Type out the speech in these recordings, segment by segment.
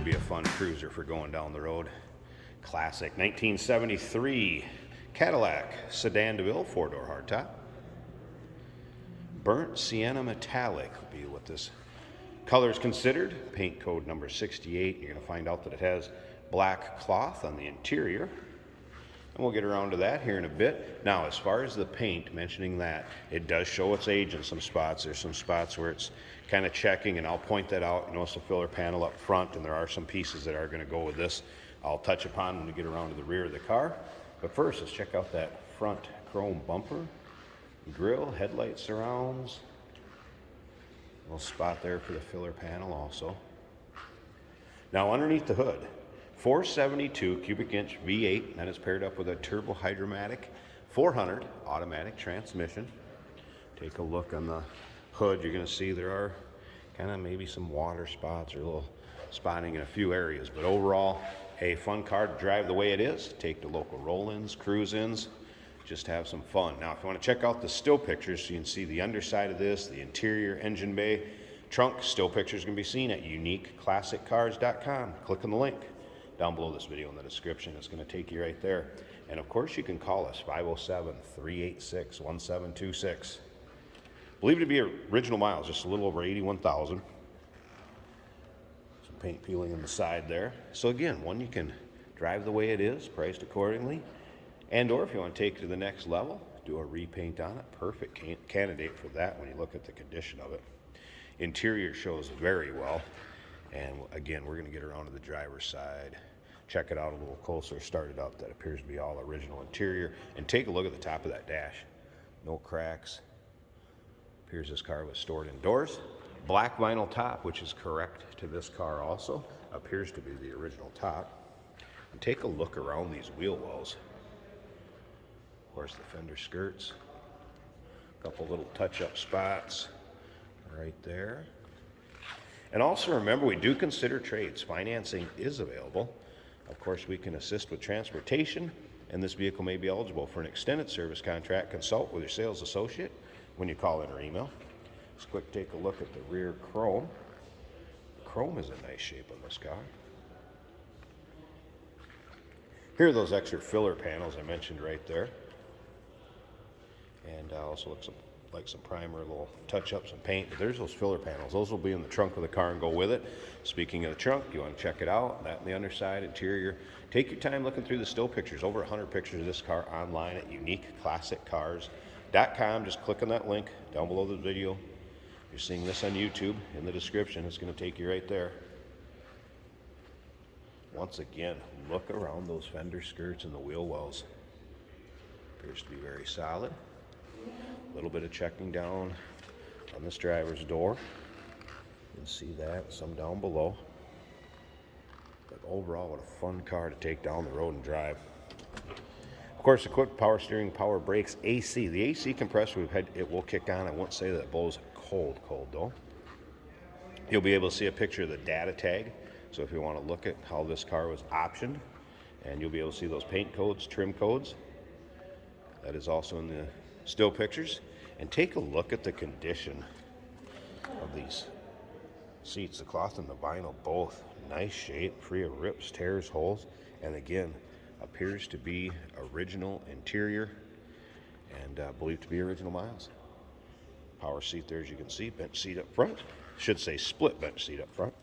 Should be a fun cruiser for going down the road. Classic 1973 Cadillac Sedan DeVille 4-door hardtop. Burnt sienna metallic would be what this color is considered. Paint code number 68. You're going to find out that it has black cloth on the interior. And we'll get around to that here in a bit. Now, as far as the paint, mentioning that, it does show its age in some spots. There's some spots where it's kind of checking, and I'll point that out. You notice the filler panel up front, and there are some pieces that are going to go with this. I'll touch upon when we get around to the rear of the car. But first, let's check out that front chrome bumper, grille, headlight surrounds. Little spot there for the filler panel also. Now, underneath the hood, 472 cubic inch V8, that is paired up with a turbo hydromatic 400 automatic transmission. Take a look on the hood. You're going to see there are kind of maybe some water spots or a little spotting in a few areas, but overall a fun car to drive the way it is. Take the local roll-ins, cruise-ins, just have some fun. Now, if you want to check out the still pictures so you can see the underside of this, the interior, engine bay, trunk, still pictures can be seen at uniqueclassiccars.com. Click on the link down below this video in the description. It's going to take you right there. And of course, you can call us 507-386-1726. Believed to be original miles, just a little over 81,000. Some paint peeling on the side there. So again, one you can drive the way it is, priced accordingly. And or if you want to take it to the next level, do a repaint on it. Perfect candidate for that when you look at the condition of it. Interior shows very well. And again, we're going to get around to the driver's side, check it out a little closer, start it up. That appears to be all original interior. And take a look at the top of that dash. No cracks. Appears this car was stored indoors. Black vinyl top, which is correct to this car also. Appears to be the original top. And take a look around these wheel wells. Of course, the fender skirts. A couple little touch-up spots right there. And also remember, we do consider trades. Financing is available. Of course, we can assist with transportation, and this vehicle may be eligible for an extended service contract. Consult with your sales associate when you call in or email. Let's quick take a look at the rear chrome. The chrome is in nice shape on this car. Here are those extra filler panels I mentioned right there. And also looks like some primer, a little touch-up, some paint. But there's those filler panels. Those will be in the trunk of the car and go with it. Speaking of the trunk, you want to check it out. That on the underside, interior. Take your time looking through the still pictures. Over 100 pictures of this car online at uniqueclassiccars.com. Just click on that link down below the video. If you're seeing this on YouTube, in the description, it's going to take you right there. Once again, look around those fender skirts and the wheel wells. Appears to be very solid. A little bit of checking down on this driver's door. You can see that, some down below. But overall, what a fun car to take down the road and drive. Of course, equipped power steering, power brakes, AC. The AC compressor we've had, it will kick on. I won't say that it blows cold though. You'll be able to see a picture of the data tag. So if you want to look at how this car was optioned, and you'll be able to see those paint codes, trim codes. That is also in the still pictures. And take a look at the condition of these seats. The cloth and the vinyl, both nice shape, free of rips, tears, holes, and again appears to be original interior and believed to be original miles. Power seat there, as you can see, bench seat up front. Should say split bench seat up front.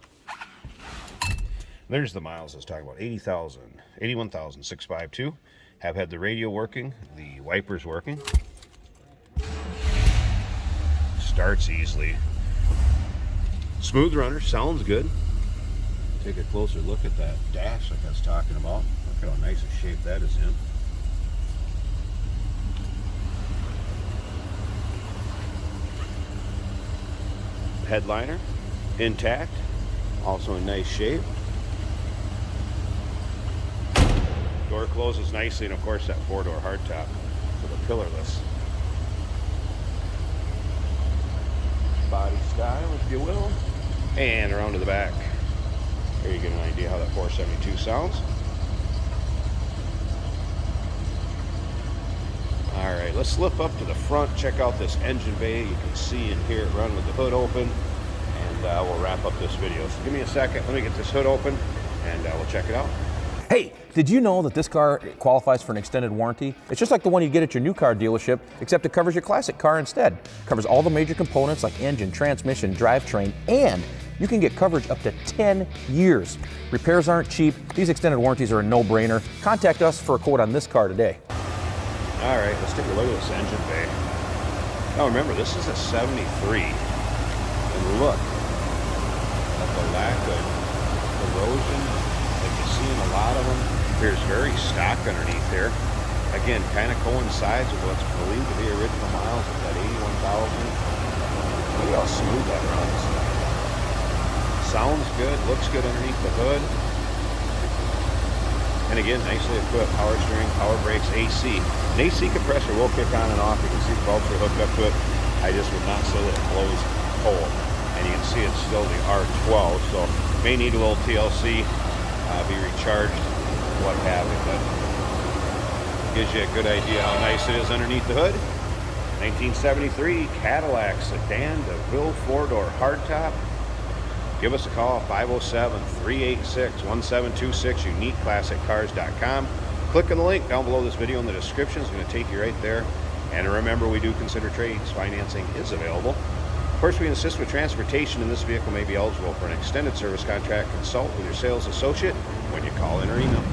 There's the miles I was talking about, 81,652. Have had the radio working, the wipers working. Starts easily. Smooth runner, sounds good. Take a closer look at that dash like I was talking about. Look at how nice a shape that is in. Headliner, intact, also in nice shape. Door closes nicely, and of course that 4-door hardtop with a pillarless body style, if you will. And around to the back. Here you get an idea how that 472 sounds. All right, let's slip up to the front, check out this engine bay. You can see and hear it run with the hood open. And we'll wrap up this video. So give me a second, let me get this hood open, and we'll check it out. Hey, did you know that this car qualifies for an extended warranty? It's just like the one you get at your new car dealership, except it covers your classic car instead. It covers all the major components like engine, transmission, drivetrain, and you can get coverage up to 10 years. Repairs aren't cheap. These extended warranties are a no-brainer. Contact us for a quote on this car today. All right, let's take a look at this engine bay. Now remember, this is a 73. And look at the lack of corrosion that you see in a lot of them. Appears very stock underneath here. Again, kind of coincides with what's believed to be original miles of that 81,000. Look at how smooth that runs. Sounds good, looks good underneath the hood. And again, nicely equipped, power steering, power brakes, AC. An AC compressor will kick on and off. You can see the bulbs are hooked up to it. I just would not say that it blows cold. And you can see it's still the R12, so may need a little TLC, be recharged, what have you, but gives you a good idea how nice it is underneath the hood. 1973 Cadillac Sedan DeVille 4-door hardtop. Give us a call, 507-386-1726, uniqueclassiccars.com. Click on the link down below this video in the description. It's going to take you right there. And remember, we do consider trades. Financing is available. Of course, we assist with transportation, and this vehicle may be eligible for an extended service contract. Consult with your sales associate when you call in or email.